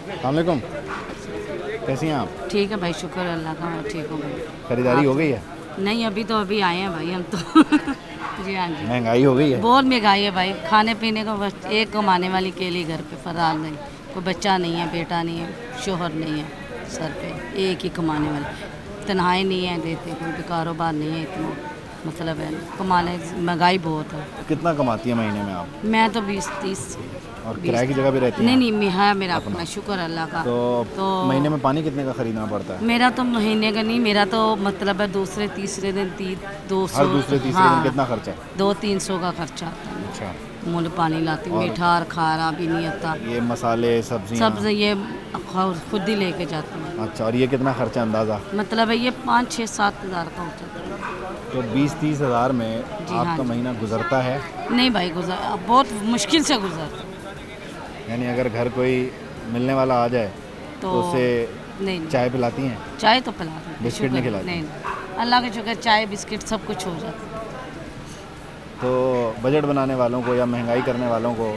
अस्सलामुअलैकुम, कैसी हैं आप? ठीक है भाई, शुक्र अल्लाह का, मैं ठीक हूँ भाई। खरीदारी हो गई है? नहीं, अभी आए हैं भाई हम तो जी हाँ जी। महंगाई हो गई है? बहुत महंगाई है भाई, खाने पीने को बस एक कमाने वाली अकेली घर पे फरार नहीं, कोई बच्चा नहीं है, बेटा नहीं है, शोहर नहीं है सर पे, एक ही कमाने वाली, तनहाई नहीं है देते, कोई भी कारोबार नहीं है इतना, मतलब है कमाने, महंगाई बहुत है। कितना कमाती है महीने में आप? मैं तो 20-30। और किराए की जगह भी रहती हैं? नहीं, है मेरा अपना, शुक्र अल्लाह का। तो महीने में पानी कितने का खरीदना पड़ता है? मेरा तो महीने का नहीं, मेरा तो मतलब है दूसरे तीसरे दिन 200। हर दूसरे तीसरे दिन कितना खर्चा है? 200-300 का खर्चा आता है। अच्छा। मुँह पानी लाती हूँ, मीठा और खारा भी नहीं आता। ये मसाले सब्जियाँ सब ये खुद ही लेके जाती हूँ। अच्छा, और ये कितना खर्चा अंदाज़ा? मतलब है ये 5-6-7 हज़ार का हो जाता है। तो 20-30 हज़ार में जी हाँ आपका जी। महीना गुजरता है? नहीं भाई, बहुत मुश्किल से गुजरता है। यानी अगर घर कोई मिलने वाला आ जाए तो उसे नहीं, चाय पिलाती हैं? चाय तो पिला देते, बिस्किट नहीं शुक्र। खिलाती? नहीं, अल्लाह के शुक्र, चाय बिस्किट सब कुछ हो जाता है। तो बजट बनाने वालों को या महंगाई करने वालों को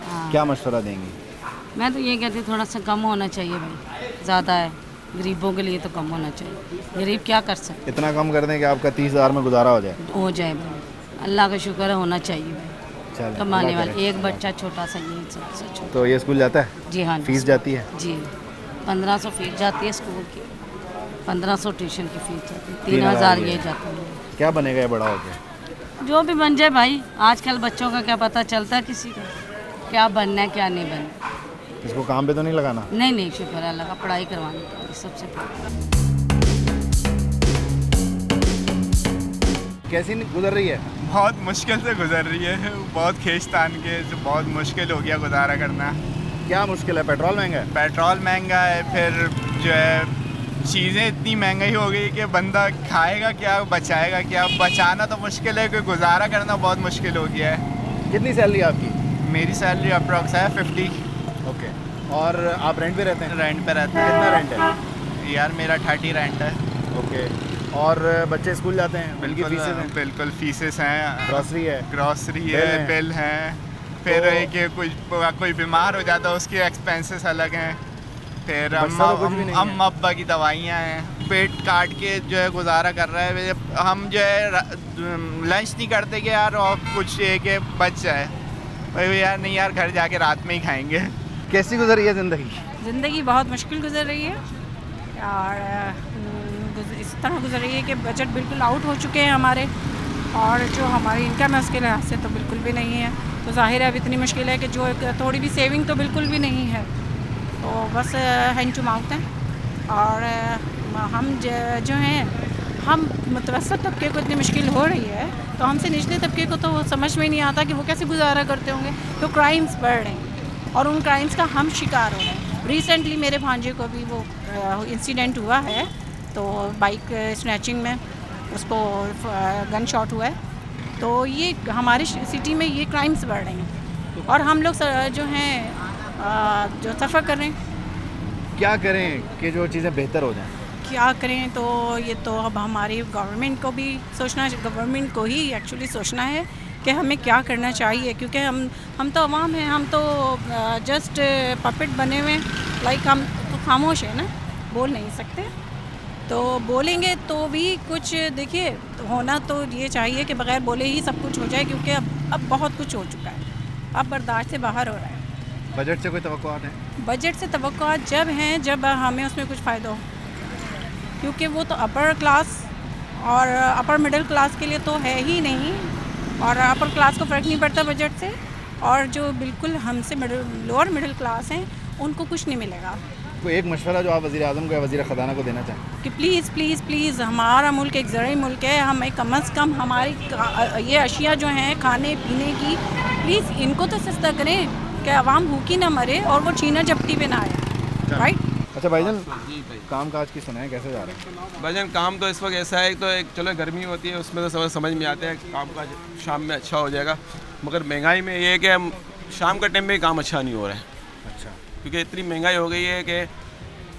हाँ। क्या मशवरा देंगी? मैं तो ये कहती हूँ थोड़ा सा कम होना चाहिए भाई, ज़्यादा है, गरीबों के लिए तो कम होना चाहिए। गरीब क्या कर सकते, इतना कम कर दें कि आपका 30 हज़ार में गुजारा हो जाए? हो जाए भाई, अल्लाह का शुक्र है, होना चाहिए भाई। चलें, कमाने अल्लाह वाले करे। एक बच्चा छोटा सा, यही सबसे छोटा। तो ये स्कूल जाता है? जी हाँ। फीस जाती है? जी, 1500 फीस जाती है स्कूल की, 1500 ट्यूशन की फीस जाती है, 3000 3000 ये ये जाता है। क्या बनेगा ये बड़ा होके? जो भी बन जाए भाई, आजकल बच्चों का क्या पता चलता है किसी को, क्या बनना है क्या नहीं बनना। इसको काम पे तो नहीं लगाना? नहीं, शुक्र है अल्लाह का, पढ़ाई करवानी पड़ेगी सबसे पहले। कैसी गुजर रही है? बहुत मुश्किल से गुजर रही है, बहुत खींचतान के, जो बहुत मुश्किल हो गया गुजारा करना। क्या मुश्किल है? पेट्रोल महंगा है? पेट्रोल महंगा है, फिर जो है चीज़ें इतनी महंगाई हो गई कि बंदा खाएगा क्या, बचाएगा क्या। बचाना तो मुश्किल है, क्योंकि गुजारा करना बहुत मुश्किल हो गया है। कितनी सैलरी आपकी? मेरी सैलरी अप्रॉक्स है 50। ओके। और आप रेंट पे रहते हैं? रेंट पे रहता कितना रेंट है? है यार, मेरा 30 रेंट है। ओके। और बच्चे स्कूल जाते हैं? उनकी फीसें हैं? बिल्कुल फीसेस हैं, ग्रॉसरी है? ग्रॉसरी बिल है, हैं। बिल हैं। फिर तो- एक कोई बीमार हो जाता है, उसके एक्सपेंसेस अलग हैं। फिर बचता तो कुछ भी नहीं है। अम्मा अब्बा की दवाइयाँ हैं। पेट काट के जो है गुजारा कर रहा है। हम जो है लंच नहीं करते कि यार और कुछ ये कि बच जाए, भाई यार नहीं यार, घर जाके रात में ही खाएंगे। कैसी गुजरी है ज़िंदगी? ज़िंदगी बहुत मुश्किल गुजर रही है और इस तरह गुजर रही है कि बजट बिल्कुल आउट हो चुके हैं हमारे, और जो हमारी इनकम है उसके लिहाज से तो बिल्कुल भी नहीं है। तो ज़ाहिर है अब इतनी मुश्किल है कि जो थोड़ी भी सेविंग तो बिल्कुल भी नहीं है, तो बस हैंड टू माउथ हैं। और हम जो हैं, हम मुतवस्सित तबके को इतनी मुश्किल हो रही है, तो हमसे निचले तबके को तो समझ में नहीं आता कि वो कैसे गुजारा करते होंगे। तो क्राइम्स बढ़ रहे हैं और उन क्राइम्स का हम शिकार हो रहे हैं। रिसेंटली मेरे भांजे को भी वो इंसिडेंट हुआ है, तो बाइक स्नैचिंग में उसको गन शॉट हुआ है। तो ये हमारे सिटी में ये क्राइम्स बढ़ रहे हैं और हम लोग जो हैं जो सफ़र कर रहे हैं। क्या करें कि जो चीज़ें बेहतर हो जाएं? क्या करें, तो ये तो अब हमारी गवर्नमेंट को भी सोचना, गवर्नमेंट को ही एक्चुअली सोचना है कि हमें क्या करना चाहिए, क्योंकि हम तो अवाम हैं, हम तो जस्ट पपेट बने हुए, लाइक हम तो खामोश है ना, बोल नहीं सकते। तो बोलेंगे तो भी कुछ, देखिए होना तो ये चाहिए कि बग़ैर बोले ही सब कुछ हो जाए, क्योंकि अब बहुत कुछ हो चुका है, अब बर्दाश्त से बाहर हो रहा है। बजट से कोई तवक्कुआत हैं? बजट से तवक्कुआत जब हैं जब हमें उसमें कुछ फ़ायदा हो, क्योंकि वो तो अपर क्लास और अपर मिडिल क्लास के लिए तो है ही नहीं, और अपर क्लास को फ़र्क नहीं पड़ता बजट से, और जो बिल्कुल हमसे लोअर मिडिल क्लास हैं उनको कुछ नहीं मिलेगा। कोई एक मशवरा जो आप वज़ीर आज़म को या वज़ीर ख़ज़ाना को देना चाहें? कि प्लीज़ प्लीज़ प्लीज़, हमारा मुल्क एक ज़रई मुल्क है, हमें कम अज़ कम हमारी ये अशिया जो हैं खाने पीने की, प्लीज़ इनको तो सस्ता करें कि आवाम भूखी ना मरे और वो छीना झपटी पे ना आए। राइट। अच्छा भाईजान, काम काज की सुनाएं, कैसे जा रहे हैं? भाईजान काम तो इस वक्त ऐसा है, तो एक चलो गर्मी होती है उसमें तो समझ में आता है काम का शाम में अच्छा हो जाएगा, मगर महंगाई में ये है कि हम शाम का टाइम में काम अच्छा नहीं हो रहा है। अच्छा। क्योंकि इतनी महंगाई हो गई है कि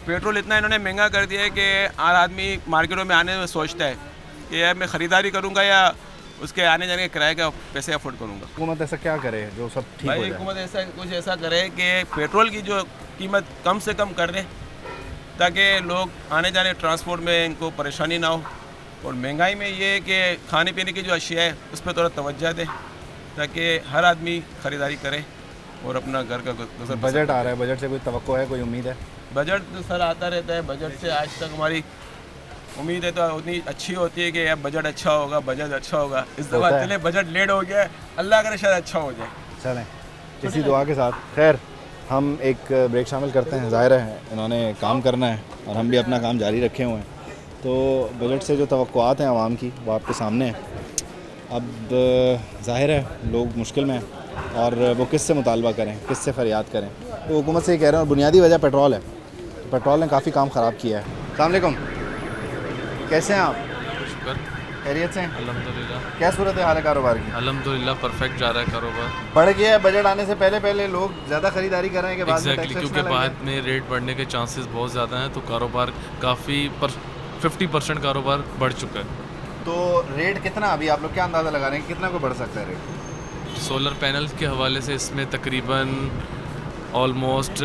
पेट्रोल इतना इन्होंने महंगा कर दिया है कि हर आदमी मार्केटों में आने में सोचता है कि यार मैं ख़रीदारी करूँगा या उसके आने जाने के किराए का पैसे अफोर्ड करूँगा। हुकूमत ऐसा क्या करे जो सब ठीक हो भाई जाए? हुकूमत ऐसा कुछ ऐसा करे कि पेट्रोल की जो कीमत कम से कम कर दें ताकि लोग आने जाने ट्रांसपोर्ट में इनको परेशानी ना हो। और महंगाई में ये है कि खाने पीने की जो अशिया है उस पर थोड़ा तवज्जो दें ताकि हर आदमी ख़रीदारी करे और अपना घर का गुजर बसर। बजट आ रहा है, बजट से कोई तवक्को है, कोई उम्मीद है? बजट तो सर आता रहता है, बजट से आज तक हमारी उम्मीद है तो उतनी अच्छी होती है कि यार बजट अच्छा होगा, बजट अच्छा होगा। इस दफ़ा होता है। चले बजट लेट हो गया है, अल्लाह करे शायद अच्छा हो जाए। चलें इसी दुआ के साथ। खैर हम एक ब्रेक शामिल करते हैं। ज़ाहिर है इन्होंने काम करना है और हम भी अपना काम जारी रखे हुए हैं, तो बजट से जो तवक्कुआत हैं आवाम की वो आपके सामने हैं। अब ज़ाहिर है लोग मुश्किल में हैं और वो किससे मुतालबा करें, किससे फरियाद करें। तो हुकूमत से ये कह रहे हैं और बुनियादी वजह पेट्रोल है। तो पेट्रोल ने काफ़ी काम ख़राब किया है। अस्सलाम वालेकुम, कैसे हैं आप? शुक्र खैरियत से हैं? अल्हम्दुलिल्लाह क्या सूरत हाल है कारोबार की? अल्हम्दुलिल्लाह परफेक्ट जा रहा है कारोबार। बढ़ गया है बजट आने से पहले लोग ज़्यादा ख़रीदारी कर रहे हैं कि बाद में एग्जैक्टली, टैक्स क्योंकि ना लगे? बाद में रेट बढ़ने के चांसेस बहुत ज़्यादा हैं, तो कारोबार काफ़ी 50% कारोबार बढ़ चुका है। तो रेट कितना, अभी आप लोग क्या अंदाज़ा लगा रहे हैं कितना को बढ़ सकता है रेट? सोलर पैनल के हवाले से इसमें तकरीबन ऑलमोस्ट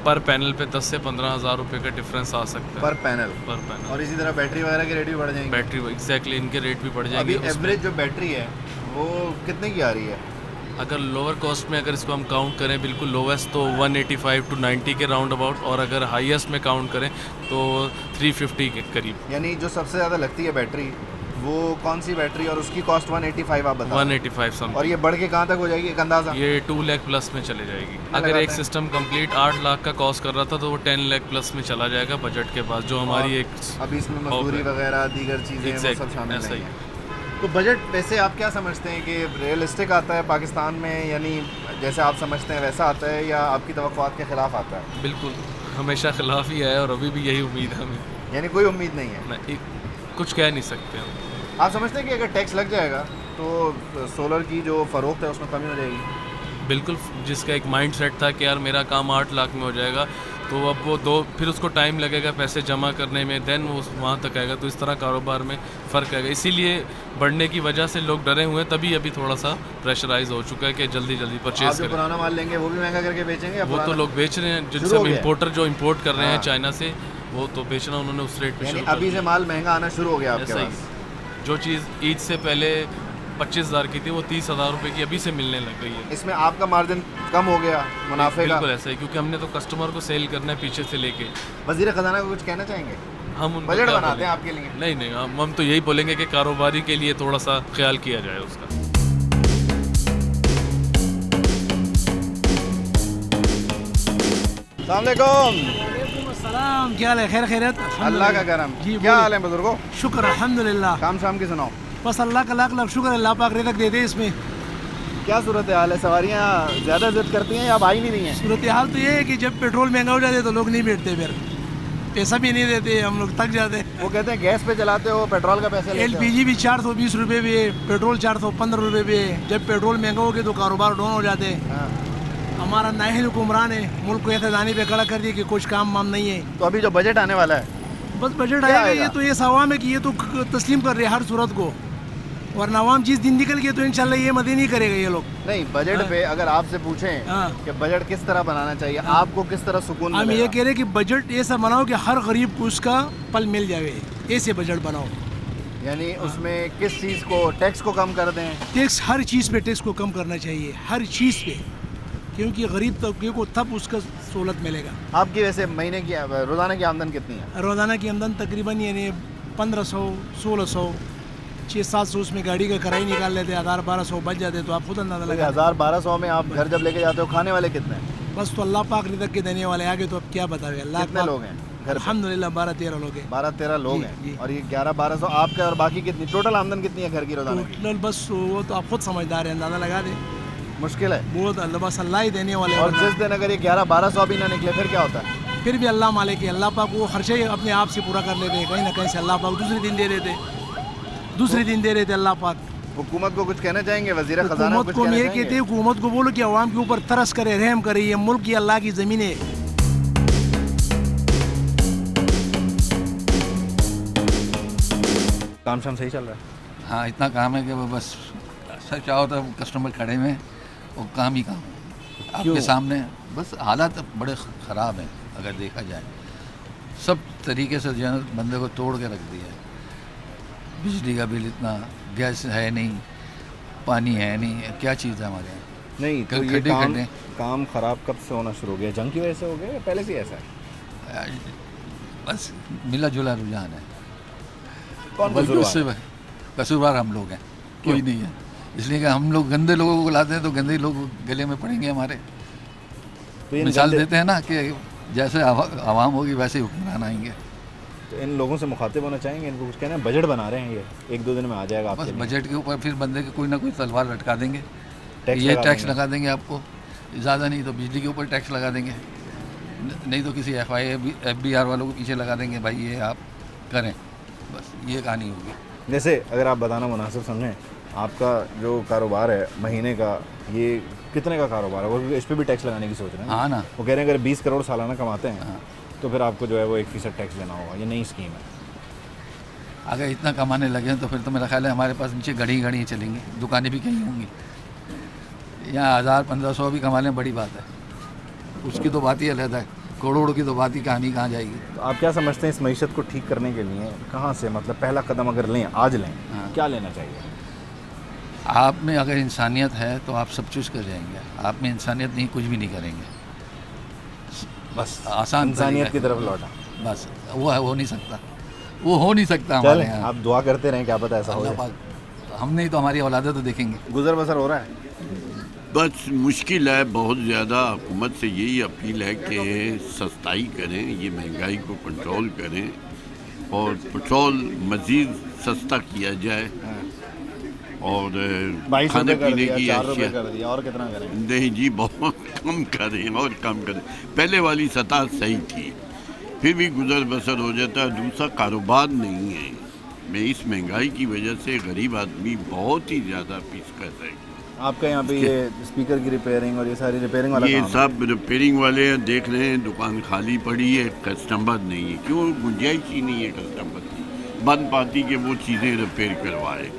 पर पैनल पे 10 से 15 हज़ार रुपये का डिफरेंस आ सकता है पर पैनल। पर पैनल। और इसी तरह बैटरी वगैरह के रेट भी बढ़ जाएंगे? बैटरी एग्जैक्टली इनके रेट भी बढ़ अभी जाएंगे। उसमें एवरेज जो बैटरी है वो कितने की आ रही है? अगर लोअर कॉस्ट में अगर इसको हम काउंट करें बिल्कुल लोवेस्ट तो 185 टू 90 के राउंड अबाउट, और अगर हाईएस्ट में काउंट करें तो 350 के करीब। यानी जो सबसे ज़्यादा लगती है बैटरी वो कौन सी बैटरी, और उसकी कॉस्ट 185 आप बता? 185 समथिंग। और ये बढ़ के कहाँ तक हो जाएगी एक अंदाज़ा? ये 2 लाख प्लस में चले जाएगी। अगर लगाते एक हैं? सिस्टम कंप्लीट 8 लाख का कॉस्ट कर रहा था तो वो 10 लाख प्लस में चला जाएगा बजट के पास, जो हमारी एक अभी इसमें मजदूरी वगैरह दीगर चीज़ें वो सब शामिल ऐसा नहीं ही है। तो बजट वैसे आप क्या समझते हैं कि रियलिस्टिक आता है पाकिस्तान में, यानी जैसे आप समझते हैं वैसा आता है, या आपकी तवक्कुआत के ख़िलाफ़ आता है? बिल्कुल हमेशा खिलाफ ही है और अभी भी यही उम्मीद है हमें। यानी कोई उम्मीद नहीं है? नहीं, कुछ कह नहीं सकते हम। आप समझते हैं कि अगर टैक्स लग जाएगा तो सोलर की जो फ़रोख्त है उसमें कमी हो जाएगी? बिल्कुल, जिसका एक माइंड सेट था कि यार मेरा काम 8 लाख में हो जाएगा, तो अब वो फिर उसको टाइम लगेगा पैसे जमा करने में, देन वो वहाँ तक आएगा। तो इस तरह कारोबार में फ़र्क आएगा, इसीलिए बढ़ने की वजह से लोग डरे हुए हैं, तभी अभी थोड़ा सा प्रेशराइज हो चुका है कि जल्दी जल्दी आप परचेज जो करें। पुराना माल लेंगे वो भी महंगा करके बेचेंगे या वो तो पुराना? लोग बेच रहे हैं, शुरू जिनसे हो हम गया? इम्पोर्टर जो इम्पोर्ट कर रहे हैं हाँ। चाइना से, वो तो बेचना उन्होंने उस रेट पे यानी शुरू कर अभी से दिया। माल महंगा आना शुरू हो गया आपके ऐसा ही, पास? जो चीज़ ईद से पहले 25,000 की थी वो 30,000 रुपये की अभी से मिलने लग गई है। इसमें आपका मार्जिन कम हो गया मुनाफे का? बिल्कुल ऐसा ही, क्योंकि हमने तो कस्टमर को सेल करना है पीछे से लेके। वज़ीर ख़जाना को कुछ कहना चाहेंगे? हम उनको बजट क्या बनाते हैं बोलेंगे? आपके लिए? नहीं नहीं, हम तो यही बोलेंगे कि कारोबारी के लिए थोड़ा सा ख्याल किया जाए उसका। अस्सलाम वालेकुम। सलाम, क्या हाल है? खैर खैरत? अल्लाह का करम। जी, क्या बोलिए। हाल है बुजुर्गो? शुक्र अल्हम्दुलिल्लाह। काम शाम की सुनाओ। बस अल्लाह का लाख लाख शुक्र, अल्लाह पाक रिज़्क़ देते इसमें। क्या सूरत हाल है? सवारियाँ ज़्यादा जिद करती हैं या अब आई नहीं रही हैं? सूरत हाल तो ये है कि जब पेट्रोल महंगा हो जाता है तो लोग नहीं बैठते, फिर पैसा भी नहीं देते, हम लोग थक जाते हैं। वो कहते हैं गैस पे चलाते हो, पेट्रोल का पैसे लेते हो। LPG भी 420 रुपये पे है, पेट्रोल 415 रुपये पे है। जब पेट्रोल महंगा हो गया तो कारोबार डाउन हो जाते हैं। हाँ। हमारा नाहिल हुक्मरान है, मुल्क को ऐसे पे खड़ा कर दिया कि कुछ काम वाम नहीं है। तो अभी जो बजट आने वाला है बस बजट क्या आएगा, आएगा? ये तो ये सवाम है कि ये तो तस्लीम कर रहे हैं हर सूरत को, वरना आवाम चीज़ दिन निकल गई तो इंशाल्लाह ये मदद नहीं करेगा ये लोग। नहीं, बजट हाँ। पे अगर आपसे पूछें हाँ। कि बजट किस तरह बनाना चाहिए, आपको किस तरह सुकून हम ये मिलेगा? कह रहे हैं कि बजट ऐसा बनाओ कि हर गरीब को उसका पल मिल जाए, ऐसे बजट बनाओ। यानी उसमें किस चीज़ को, टैक्स को कम कर दें? टैक्स हर चीज़ पे टैक्स को कम करना चाहिए, हर चीज़ पे, क्योंकि गरीब तबके को तब उसका सहूलत मिलेगा। आपकी वैसे महीने की रोज़ाना की आमदन कितनी है? रोज़ाना की आमदन तकरीबन यानी 1500, 1600, 600-700 उसमें गाड़ी का किराया निकाल लेते, 1000-1200 बच जाते, तो आप खुद अंदाज़ा लगा। 1000-1200 में आप घर जब लेके जाते हो, खाने वाले कितने हैं? बस तो अल्लाह पाक रिज़्क़ के देने वाले आगे, तो अब क्या बतावे अल्लाह कितने पाक। लोग हैं घर पे? अल्हम्दुलिल्लाह 12-13 लोग हैं। 12-13 लोग जी, हैं। जी। और ये 11-1200 आपका, और बाकी कितनी टोटल आमदन कितनी है घर की रोज़ाना की? टोटल बस वो तो आप खुद समझदार हैं, अंदाज़ा लगा दें। मुश्किल है। बहुत अल्लाह, बस अल्लाह ही देने वाले हैं। और जिस दिन अगर ये 11-1200 भी ना निकले फिर क्या होता है? फिर भी अल्लाह मालिक है, अल्लाह पाक वो खर्चे अपने आप से पूरा कर लेते हैं, कहीं ना कहीं से अल्लाह पाक दूसरे दिन दे देते अल्लाह पाक। हुकूमत को कुछ कहना चाहेंगे? वज़ीर ख़जाना हुकूमत कुछ को हम कहना ये चाहेंगे? कहते हैं, हुकूमत को बोलो कि अवाम के ऊपर तरस करे, रहम करे, ये मुल्क की अल्लाह की ज़मीन है। काम शाम सही चल रहा है? हाँ, इतना काम है कि वो बस सच चाहो तो कस्टमर खड़े में और काम ही काम। आपके सामने बस हालात बड़े ख़राब हैं अगर देखा जाए। सब तरीके से जो है बंदे को तोड़ के रख दिया है। बिजली का बिल इतना, गैस है नहीं, पानी है नहीं, क्या चीज़ है हमारे यहाँ। नहीं तो ये काम ख़राब कब से होना शुरू हो गया? जंग की वजह से हो गया या पहले से ही ऐसा है? बस मिला जुला रुझान है। कौन बल्कि उससे कसूरवार हम लोग हैं, कोई नहीं है। इसलिए कि हम लोग गंदे लोगों को बुलाते हैं तो गंदे लोग गले में पड़ेंगे हमारे। तो मिसाल देते हैं ना कि जैसे आवाम होगी वैसे ही हुक्मरान आएंगे। तो इन लोगों से मुखातिब होना चाहेंगे, इनको कुछ कहना है? बजट बना रहे हैं ये, 1-2 दिन में आ जाएगा बस आपके लिए। बजट के ऊपर फिर बंदे के कोई ना कोई तलवार लटका देंगे। टैक्स ये लगा टैक्स देंगे। लगा देंगे आपको, ज़्यादा नहीं तो बिजली के ऊपर टैक्स लगा देंगे, नहीं तो किसी FBR वालों को पीछे लगा देंगे, भाई ये आप करें। बस ये कहानी होगी। जैसे अगर आप बताना मुनासिब समझें, आपका जो कारोबार है महीने का, ये कितने का कारोबार है? वो इस पर भी टैक्स लगाने की सोच रहे हैं? हाँ ना, वो कह रहे हैं अगर 20 करोड़ सालाना कमाते हैं हाँ। तो फिर आपको जो है वो 1% टैक्स देना होगा। ये नई स्कीम है। अगर इतना कमाने लगे तो फिर तो मेरा ख्याल है हमारे पास नीचे घड़ी चलेंगी, दुकानें भी कहीं होंगी। यहाँ 1000-1500 भी कमा लें बड़ी बात है, उसकी तो बात ही अलग है। करोड़ों की तो बात ही कहानी कहाँ जाएगी। तो आप क्या समझते हैं इस मईशत को ठीक करने के लिए कहाँ से, मतलब पहला कदम अगर लें, आज लें, हाँ। क्या लेना चाहिए? आप में अगर इंसानियत है तो आप सब कुछ कर जाएंगे। आप में इंसानियत नहीं, कुछ भी नहीं करेंगे। बस आसान इंसानियत की तरीका तरफ लौटा। है। बस वो हो नहीं सकता, वो हो नहीं सकता हमारे चलें, यहाँ। आप दुआ करते रहें, क्या पता ऐसा हो अल्लाह जाए। पाक, हम नहीं तो हमारी औलादें तो देखेंगे। गुजर बसर हो रहा है? बस मुश्किल है बहुत ज़्यादा। हुकूमत से यही अपील है कि सस्ताई करें, ये महंगाई को कंट्रोल करें और पेट्रोल मज़ीद सस्ता किया जाए और 22 खाने रुपये कर पीने दिया, की 4 रुपये अशिया कर दिया, और कितना करें? नहीं जी, बहुत कम करें और कम करें। पहले वाली सतह सही थी, फिर भी गुजर बसर हो जाता है। दूसरा कारोबार नहीं है। मैं इस महंगाई की वजह से गरीब आदमी बहुत ही ज़्यादा पीस कर रहे हैं। आपका यहाँ पे ये स्पीकर की रिपेयरिंग और ये सारी रिपेयरिंग वाला ये काम है? सब रिपेयरिंग वाले हैं, देख रहे हैं दुकान खाली पड़ी है, कस्टमर नहीं है। क्यों? गुंजाइश ही नहीं है कस्टमर की, बंद पाती के वो चीज़ें रिपेयर करवाए।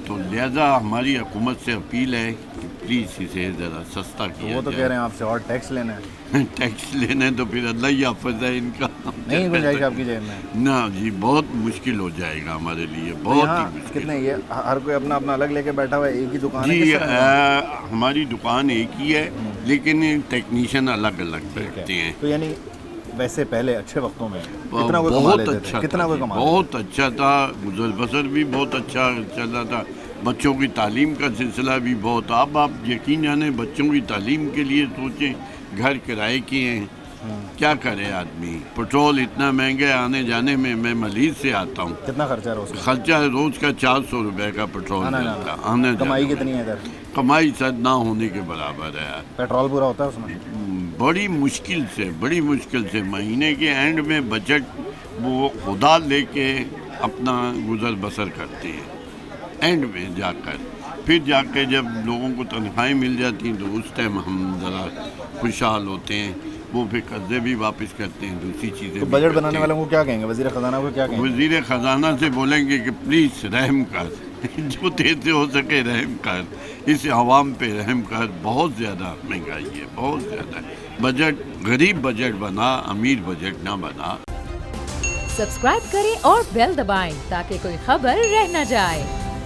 तो लिहाजा हमारी हुकूमत से अपील है कि प्लीज़ इसे ज़रा सस्ता किया वो तो कह रहे हैं आपसे और टैक्स लेना है। टैक्स लेना है तो फिर अल्लाह ही हाफ़िज़ है इनका। नहीं गुंजाइश आपकी जेब में? ना जी, बहुत मुश्किल हो जाएगा हमारे लिए, तो बहुत यहाँ ही मुश्किल। कितने ये हर कोई अपना अपना अलग लेके बैठा हुआ है, एक ही दुकान है? जी किस तरह है? हमारी दुकान एक ही है लेकिन टेक्नीशियन अलग अलग बैठते हैं। तो यानी वैसे पहले अच्छे वक्तों में कितना कोई कमा बहुत लेते अच्छा थे? कितना था कोई जी, कमा बहुत अच्छा था। गुजर बसर भी बहुत अच्छा चल रहा था। बच्चों की तालीम का सिलसिला भी बहुत। अब आप यकीन जाने बच्चों की तालीम के लिए सोचें, घर किराए के हैं, क्या करे आदमी। पेट्रोल इतना महंगा आने जाने में। मैं मलीज से आता हूँ, कितना खर्चा रोज का? खर्चा रोज का 400 रुपये का पेट्रोल आना मिलता। जाना। आने कमाई जाने कितनी है इधर? में। कमाई सर ना होने के बराबर है यार। पेट्रोल पूरा होता है उसमें? बड़ी मुश्किल से महीने के एंड में बजट वो खुदा लेके अपना गुजर बसर करते हैं। एंड में जाकर फिर जाके जब लोगों को तनख्वाहें मिल जाती हैं तो उस टाइम हम ज़रा खुशहाल होते हैं। वो फिर कर्जे भी वापस करते हैं, दूसरी चीज़ें। तो बजट बनाने वालों को क्या कहेंगे? वज़ीर ख़जाना को क्या कहेंगे? वज़ीर ख़जाना से बोलेंगे कि प्लीज़ रहम कर, जो तेज़ हो सके रहम कर, इस आवाम पे रहम कर। बहुत ज़्यादा महंगाई है, बहुत ज़्यादा। बजट गरीब बजट बना, अमीर बजट ना बना। सब्सक्राइब करें और बेल दबाएं ताकि कोई खबर रह न जाए।